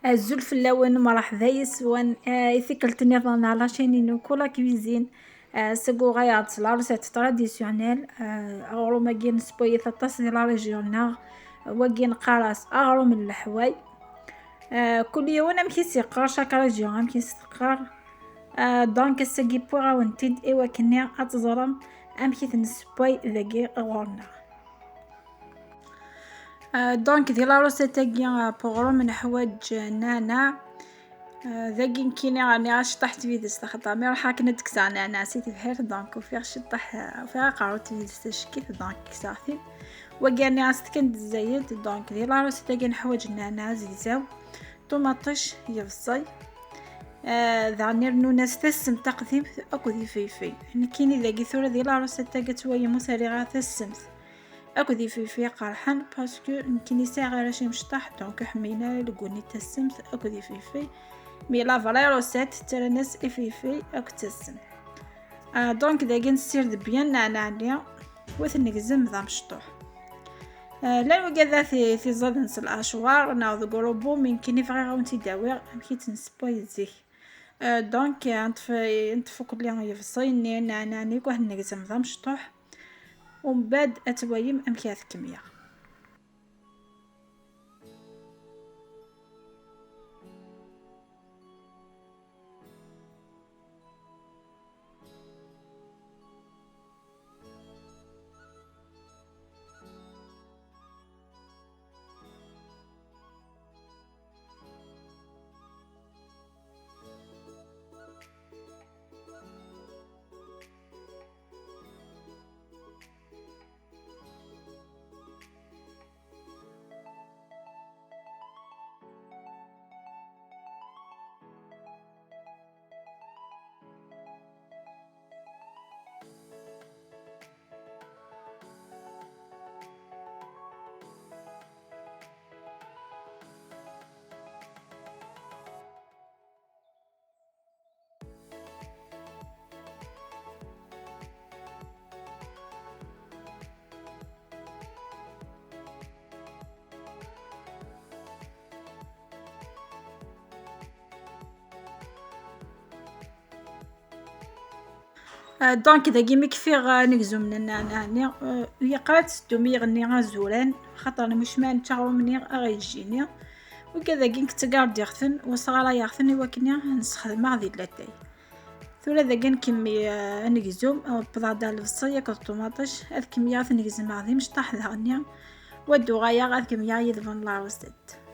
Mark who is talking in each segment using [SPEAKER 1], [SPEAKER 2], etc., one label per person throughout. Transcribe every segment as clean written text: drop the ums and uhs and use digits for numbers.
[SPEAKER 1] الزلفلاوين مرحبا يسوان يثيكلتني ظن على شينينو كولا كويزين سكو غايات لا روسيت تراديسيونيل اغرو ماكين سبوي ثلاثة ديال لا ريجيون وكين قراص اغرو من الحواي كل يوم امشي سيقار شاك ريجيون امشي سيقار دونك الساقي بوغا ونتيد ايوا كني اتزرم امشي تنسبوي ذاكي غورنا دونك ديال لا روسيت تاكي بوغرو من حوايج نعناع ذاكي نكيني راني غاشطحت فيدس لخطا مي راح كنا تكسا نعناع سيت بحير دونك وفيها شطح فيها قاروت فيدس تشكيت دونك كساثي وكاني غاستكن الزايد دونك ديال لا روسيت تاكي حوايج النعناع زيزاو طوماطيش يفصي ذانير نوناس تسم تقديم اكو ذي فيفي يعني كيني ذاكي ثورة ديال لا روسيت تاكي تويا مسارغة تسمت اكو ذي فيفي قرحان باسكو يمكن غير شي مشطح دونك حمينا لقوني تسمت اكو ذي فيفي مي لا فراي روسيت ترى ناس فيفي اكو تسم دونك داكي نسير بيان نعناع وثنقزم ذا مشطوح لا وكذا في زادنس الاشوار ناوض قروبو من كيني فغي غاونتي داوير امكي تنسبوي زيك دونك نتفوق لي يفصيني نعناع واه نقزم ذا مشطوح ومن بعد اتوايم امكي هذ كميه دونك داكي مكفي نكزو من النعناع هي قرات ستومي غني غازوران خاطر مش مان تاعو مني غيجيني وكذا كي كنت قاعد يخثن وصغار يخثن وكني نستخدم هذه لاتاي ثورة ذاك نكمي نكزوم او بضادا البصية كالطوماطش هاد كمية نكزم هذه مش طاح ذهنيا ودو غايا غاد كمية يدفن لا روسيت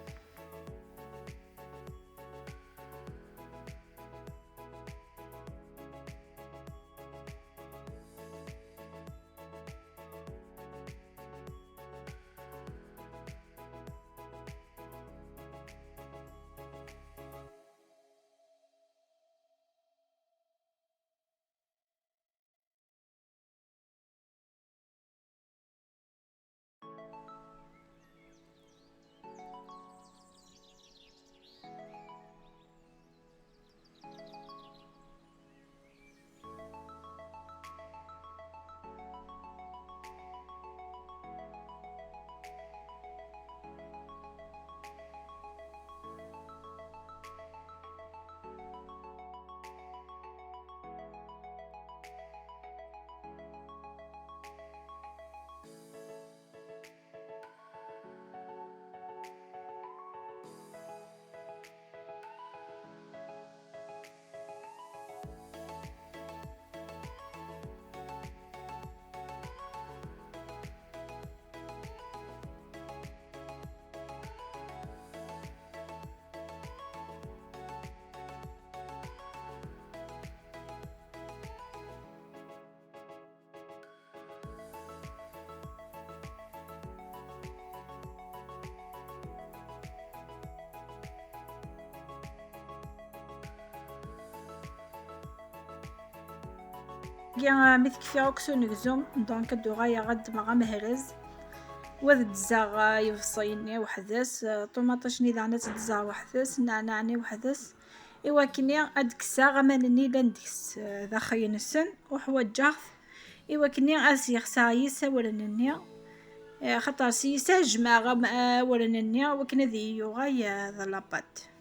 [SPEAKER 1] كي مثك اوكسو نكزوم دونك دو غايا غد مغا مهرز وذ دزاغ يفصيني وحدث طوماطش نيدانا تدزا وحدث نعناعني وحدث ايوا كني ادكسا غمانني لاندكس ذا خين السن وحواجاغ ايوا كني اسيغسا يسا ورنني خاطر سيسا جماغ ورنني وكنا ذي يوغاي ذا لاباط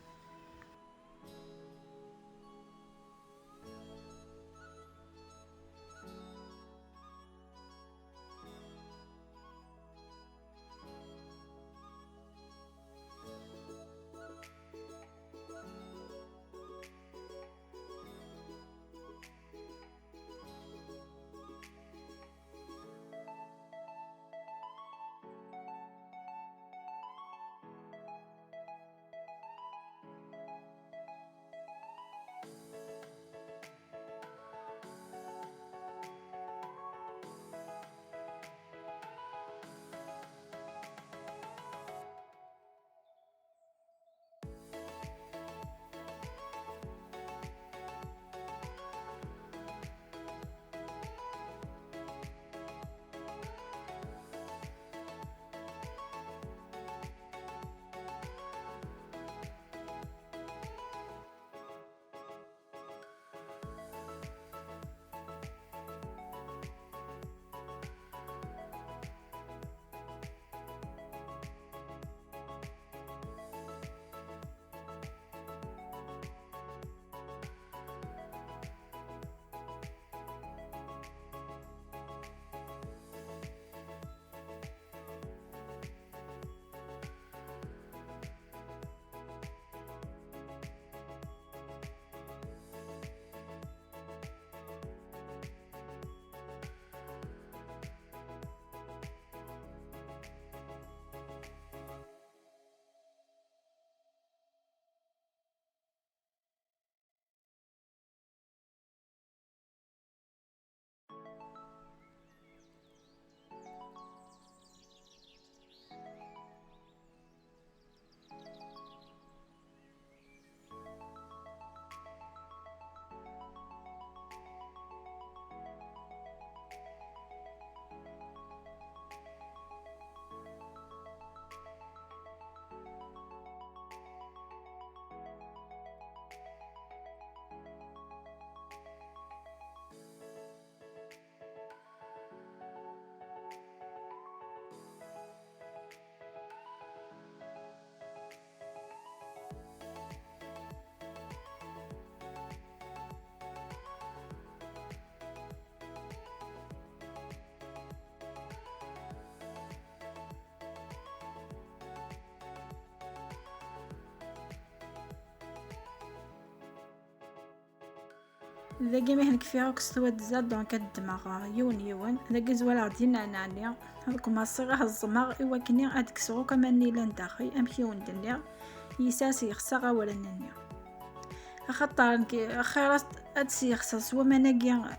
[SPEAKER 1] ذاك ما هنك فيها كستوات زاد دونك الدماغ يون ذاك زوالا غدينا نانيا هذوك ما صيغه الزماغ ايوا كني هاديك سغو كمان نيلان داخي امشي وندنيا يساسي يخسا ولا نانيا خاطر خيرات ادسي يخسا سوا مناقيا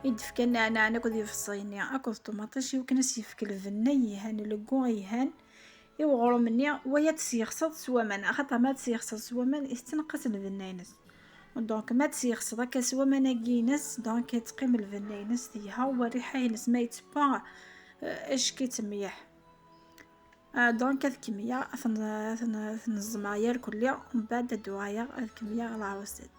[SPEAKER 1] يدفكا نعناع انا كودي في الصينيه اكو طوماطيش يمكن يفك الفني يهان لكو يهان يوغرو مني ويا تسيخصد سوا من خاطر ما تسيخصد سوا من يستنقص الفنينس دونك ما تسيخصد هكا سوا مناقينس دونك تقيم الفنينس ديها والريحه ينس ما يتبا اش كيتميح دونك هاد الكميه ثنزماير كليا من بعد الدوايا هاد الكميه العروسات.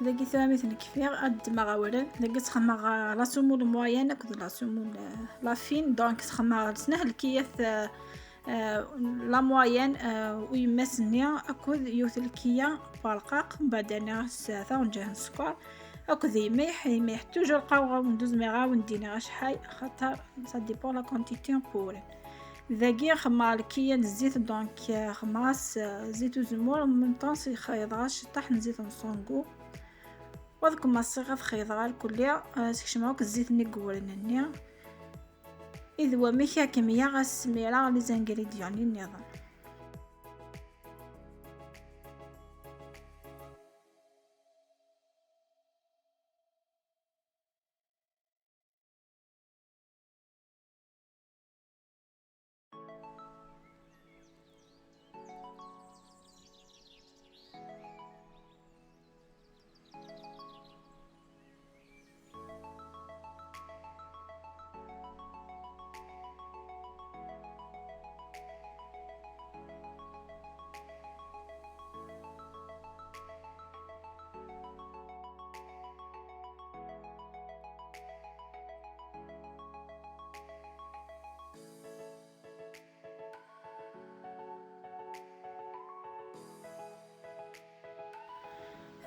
[SPEAKER 1] ذاكي ثامي تنكفير الدماغ اولا ذاكي تخمر لا سمول موين اكد لا سمول لا فين دونك تخمر سنه الكياث لا موين ويمسني اكد يوثلكيه برقاق بعد انا ساعه ونجه السكر اكد يميح توجور قاوغا وندوز ميغا وندينا شحال خاطر سا ديبون لا كونتيتي بول ذاكي خمر الكيه الزيت دونك خماس زيت وزمور من طونس يخيضاش طاح نزيد نصونغو وذاك ما صيغه خيضها الكليه سكشماوك الزيت نيكورنني اذا وميكا كميه غاسميرا لي زانغريديون النظام.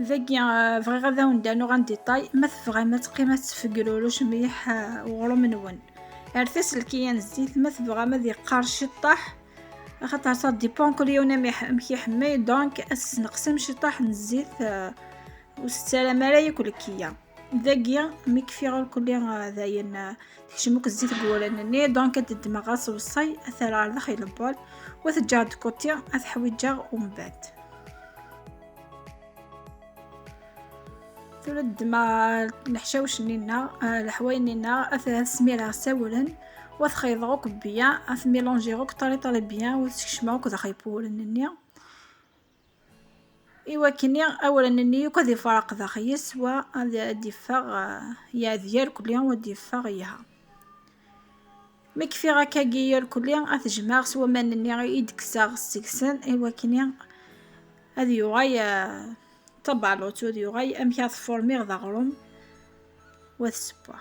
[SPEAKER 1] ذاكي فغي غادا وندانو غنديطاي ما تفغي تقيمه تفقلولوش مليح وغرو منون ارثس الكيان الزيت ما تبغى ما ذي قارش طاح خاطر صا ديبون كل يوم مكي حمي دونك اس نقسم شطاح الزيت والسلام لا ياكل كيا ذاكيا ميكفي غير كل ذاين تكشموك الزيت قولانني دونك تدمغ صوصي اثر على داخل البول وتجاد كوتيا اثحويجا ومن بعد تولد ما نحشوش نينا الحواينينا اث سميرا ساولا وتخيضوك بيا اث ميلونجيروك طري بيان وتكشموك ذا خيبولنني ايوا كني اولا نني كذي فرق ذا خيس و ديفاغ يا ديال كل يوم وديفاغ يها مكفي غاكا كيال كل يوم اثجماغ سوا ما نني يدكساغ السكسن ايوا كني هذه يغاي طبع لوتو دي يغاي امكاث فورميغ ذا غروم وثسبوع.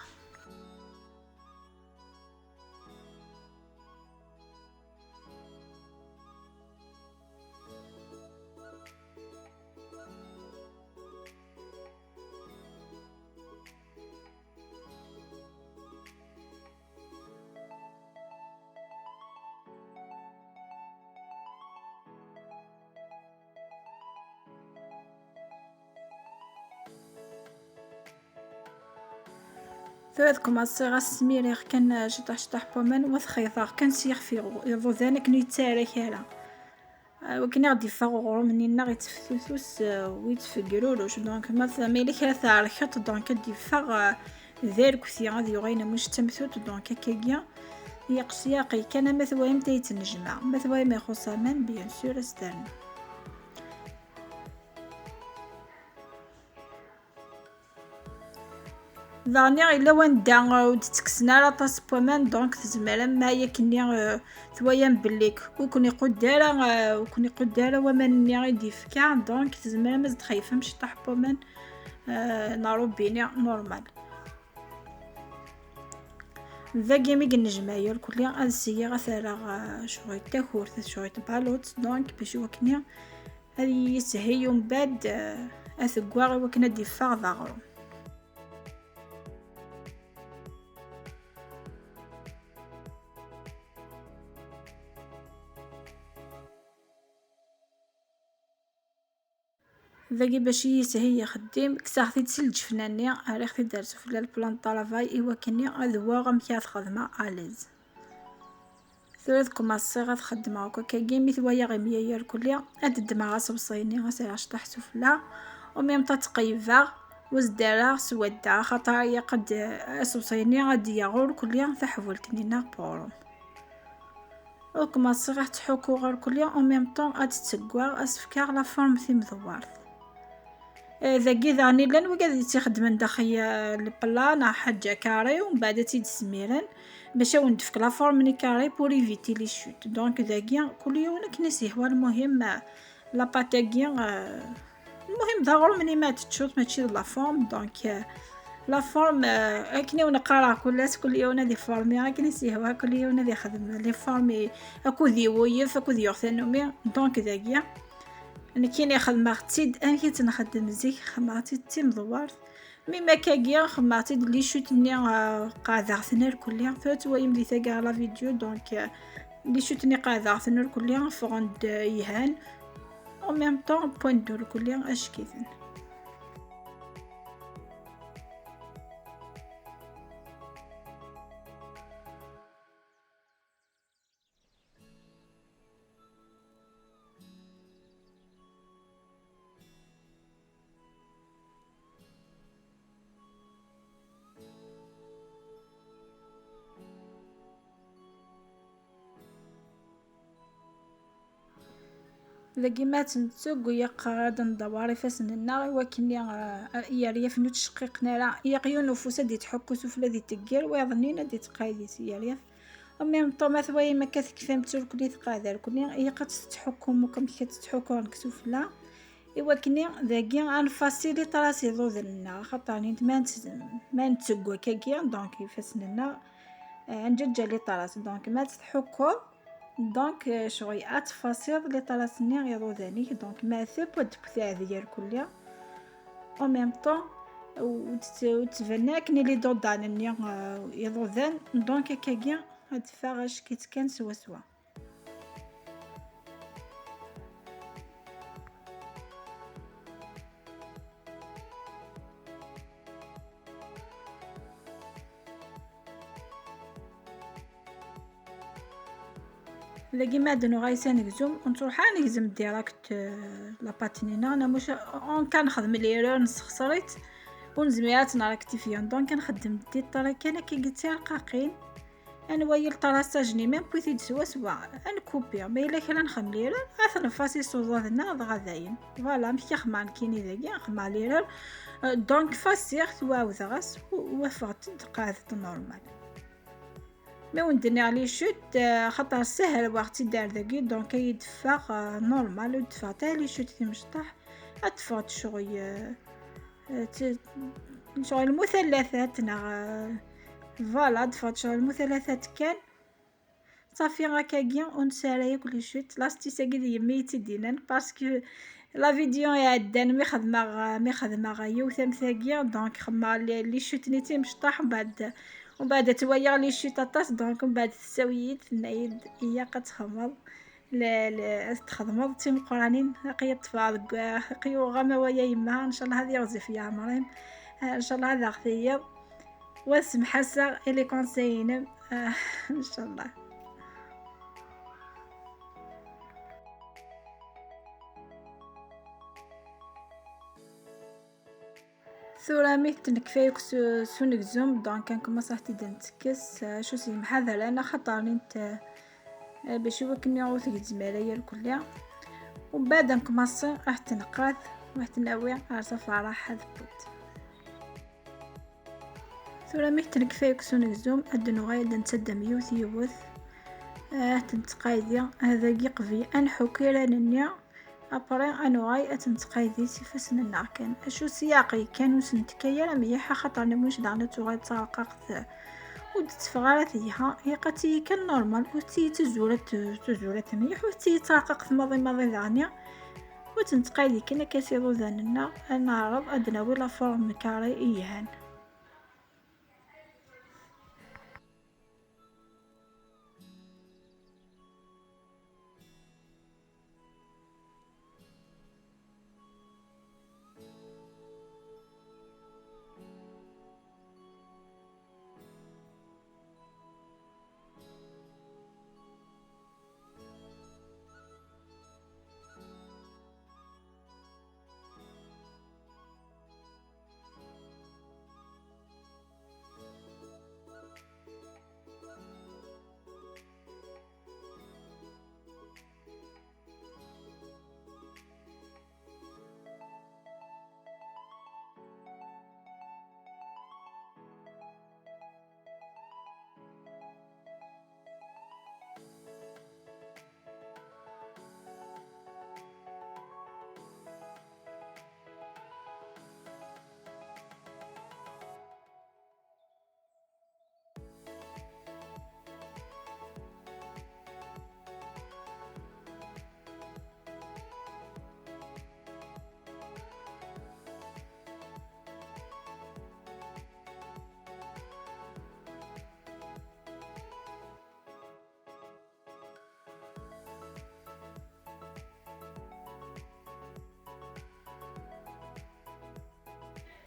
[SPEAKER 1] ثلاثكم الصيغة السميريغ كان شطح بومن وثخيطاغ كان سيخ فيغو يضو ذانك نيتساري كالا وكنا غادي يفاغو غرو منينا غيتفتوثوس ويتفقرولوش دونك مثلا ميلي كلا تاع الخط دونك غادي يفاغ ذلك وثي غادي يغينا مش تمثوت دونك هكاكيا يقصياقي كان مثوى متى يتنجمع مثوى ما يخص من بيان سور استرن. ظاني إلا وين دا وتتكسنا لا طاس بومان دونك تزمر ما هي كني ثويا بليك وكوني قدارة وكوني قدارة ومن ني غيدي فكاع دونك تزمر ما تخايفه مش طاح بومان نارو بيني نورمال. ذا جيمي النجماير كلي غاسيا غثارا شوية تاكورت شوية بالوت دونك باش وكني هذه يسهي ومن بعد اثقواغي وكنا ديفاغ ضاغرو. ذاكي باش يسهي يخدم كساختي تسلج فناني راه ختي دارتو في البلان طرافاي ايوا كني غدوا غمكي خدمه اليز ثلاث كوماسي غتخدم هكا كيمي ثوايا غي مياير كليا هاد الدماغ صبصيني غسير شطحتو فلا وميم تقيفا وزدارا سودا خاطر هي قد صبصيني غادي يغور كليا تحولتني نا بورو وكوماسي راح تحوكو غير كليا وميم طون غتتسكوا اسفكا لا فورم ثي مدوارت. ذاكي ذاني لان وقاعد تخدم داخل البلان حاجه كاري ومن بعد تيد سميرن باش وندفك لا فورم كاري بور ايفيتي لي شوت دونك ذاكي كل يوم كنسي هو المهم لا باتاكي المهم ضروري مني ما تشوت ماشي لا فورم دونك لا فورم اكني ونقرا كل يوم دي فورمي كنسي هو كل يوم دي خدم لي فورمي اكو ديويف اكو ديوثنومي دونك ذاكي انا كيني خدمتي انا كنت نخدم زيك خدمتي تي مدوار مما كاكيا خدمتي لي شوتني قاعده ثنر كليا فات ويمدي تاكا لا فيديو دونك لي شوتني قاعده ثنر كليا فغند يهان او ميم طون بوين دور كليا اش كيفن. ذاكي ما تنتوق ويا قاد ندواري فاسن النار وكني يا ريف نو تشقيقنا لا يا قيون نفوس دي تحكو سفلا دي تقير ويظنينا دي تقايدي يا ريف وميم طوما ثواي ما كتكفام تركني تقادر كني هي قد تحكم وكم كتحكم كسفلا ايوا كني ذاكي غنفاسيلي طراسي ذوذنا خاطرني ما نتسقوا كاكيا دونك فاسن النار نجد لي طراس دونك ما تحكو دونك شغل اتفاصيل لي طلاسني يضوداني دونك ما ثب ودبثا ديال كلها او ميم طون وتفنى كني لي دودانني يضودان دونك كاكيا هاد فاغاش كيتكن سوا سوا. لاقي ما دنو غايسا نكزوم ونروح نكزم ديراكت لا باتينينا انا مش اون كنخدم ليرور نسخسريت ونزميات نراكتيفيون دونك كنخدم دي الطريقه انا كي قلت رقاقين انا ويا الطراساجني ميم بويتي سوا سوا ان كوبي ما الا كان نخدم ليرور اثنا فاسي سوزادنا غاداين فوالا مش خمان كيني ذاكي خما ليرور دونك فاسيغ واو ذغس وفقت قاعده نورمال ما وندني عليه شوت خاطر سهل وقت دار ذاكي دونك يدفع نورمال ودفع تاع لي شوت في مشطح ادفع شغل شغل المثلثات فوالا دفع شغل المثلثات كان صافي غاكاكيا ونسالي كل شوت لاستي ساكي يمي تدينن باسكو لا فيديو يعدان مي خدمه غيا وثم ثاقيا دونك خما لي شوت نيتي مشطح ومن بعد توايا لي شي طاطاس دونك من بعد تساويت نايد هي قتخمض لا تخدمض تيم قرانين قيت فاض قيو غما ويا يما ان شاء الله هذه يغزف يا عمرين ان شاء الله هذا اختي واسم حسا اللي كونساين ان شاء الله. ثورة ميت نكفايك سونكزوم دونك نكمص راح تبدا نتكس شو سي محاذرة انا خطر نت باش يوكني عوث الزمالية الكلية ومن بعد نكمص راح تنقاذ راح تناوي على فرح هذا بود. ثورة ميت نكفايك سونكزوم ادنو غاية نتسدم يوث تنتقايدي هذا يقفي انحو كيراننيا ابري انو غاي اتنتقايدي سيفاسن النعكان اشو سياقي كانو سنتكايا مليحة خاطر نموش دعنا تغاي تساققت ودتفغارتيها هي قتي كان نورمال وتي تزورت مليح وتي تساققت ماضي دعنيا وتنتقايدي كنا كاسيرو ذاننا نعرض ادناوي لا فورم كاري ايهان.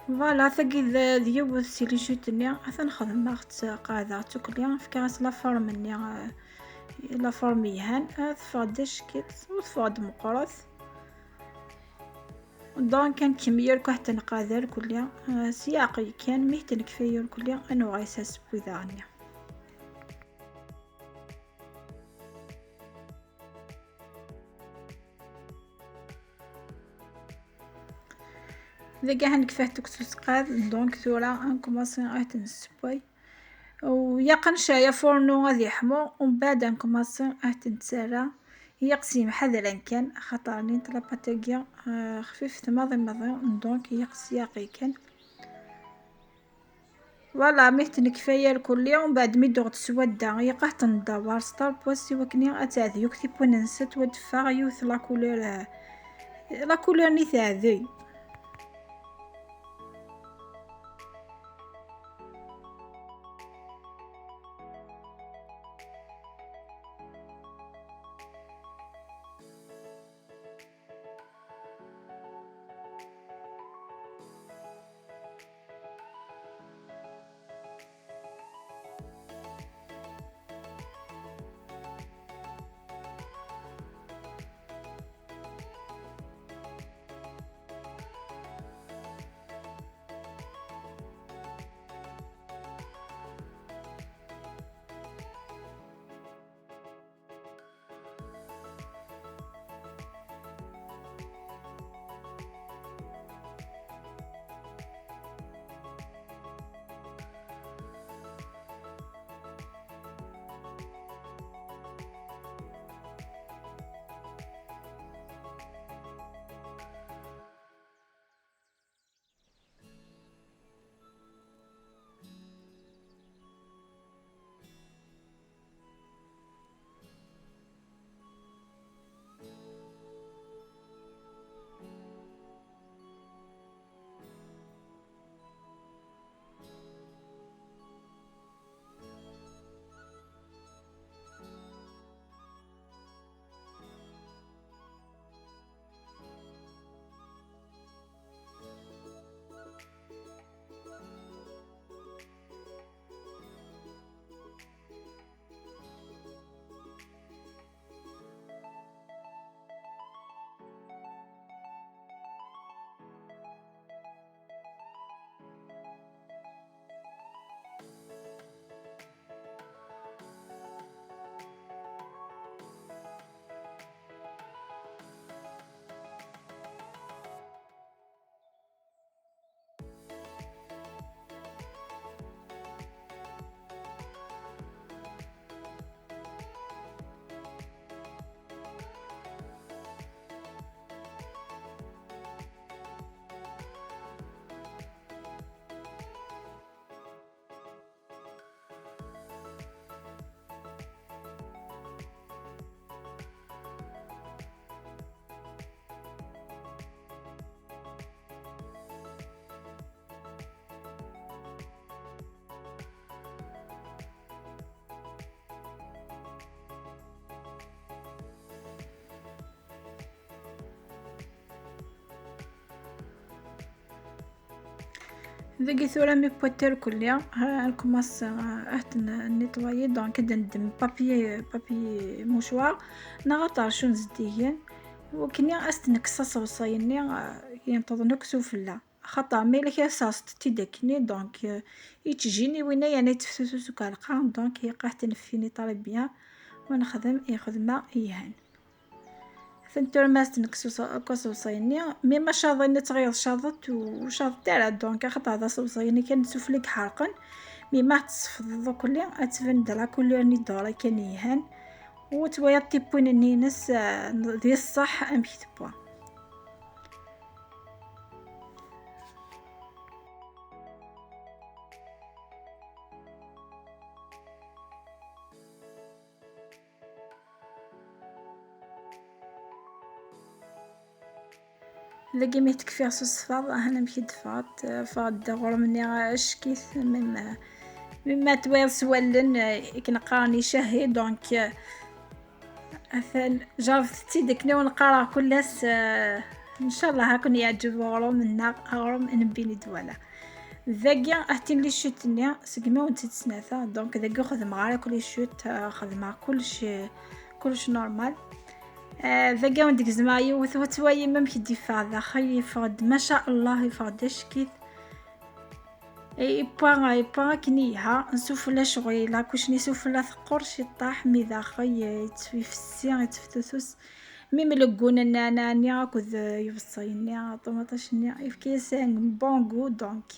[SPEAKER 1] فوالا ثقي ذيوب سيلي جوتني اثن خدمة قاعدة تكليا في كاس لا فورمني لا فورميهان تفادش كيت وتفاد مقرث دونك كان كمية كحت نقادر كليا سياقي كان مهتن كفاية كليا انو غايساس بوذانيا. إذا كاع نكفاه تكسوسقاد دونك ثورة نكماصي غايت نسبوي ويقن شايا فورنو غادي يحمو ومن بعد نكماصي غايت نتسالى يقسي محذرا كان خاطرني طلاباتيكيا خفيف ماضي دونك يقسي ياقي كان فوالا ميت نكفايا الكل يوم بعد ميدو تسودا يقحت ندور ستار بوسي وكني اتاذي يكتب وننسى ودفا يوث لا كولور ني تاذي. ذاك ثورة مي بوتير كليا نكمص نيطوايي دونك ندم بابي موشوار نغطى شون زديين وكني استنكس صوصيني ينتظر نكسو فلا خطا ميلا كي صاصت تيدكني دونك يتجيني وين يعني تفسوس كالقان دونك يقاه تنفيني طالب بيان ونخدم خدمة يهان ثنتور ماست نكسو صيني مي ما شاضني تغير شاضت وشاض تاع دونك خطا هذا صوصيني كان نسوفلك حرقا مي ما تصفض كلي اتفن دلا كلي راني دورا كان يهان وتويا تيبوين النينس ذي الصح ام كتبوا لقي ميتك فيها صفار انا مشيت فاد غور مني اشكيث مما تويل سوالن كنقراني شهي دونك اثن جربت ديكني ونقرا كلس ان شاء الله هاكون يعجب غرو منا غرو نبيني دولا ذاكيا احتين لي شوتني سقما ونت تسناثا دونك ذاكي خدم غير كل شوت خدمه كلش نورمال ذاكيا ونديك زمايو وتوايا ما مكدي فاذا خي فاد ما شاء الله يفادش كيف اي بوان كنيها نسوفلا شغيله كوش نسوفلا ثقور شي طاح مي داخل يتفسي يتفتوس مي ملقون انا نيا كذ يفصيني طوماطاش نيا يفكيسان بونغو دونك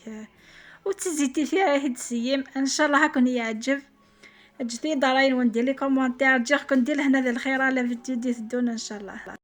[SPEAKER 1] وتزيتي فيها هاد السيام ان شاء الله هاكون يعجب جديد راين وندير لي كومونتير جاكم ندير هنا ذا الخير على فيديو دي تدون ان شاء الله.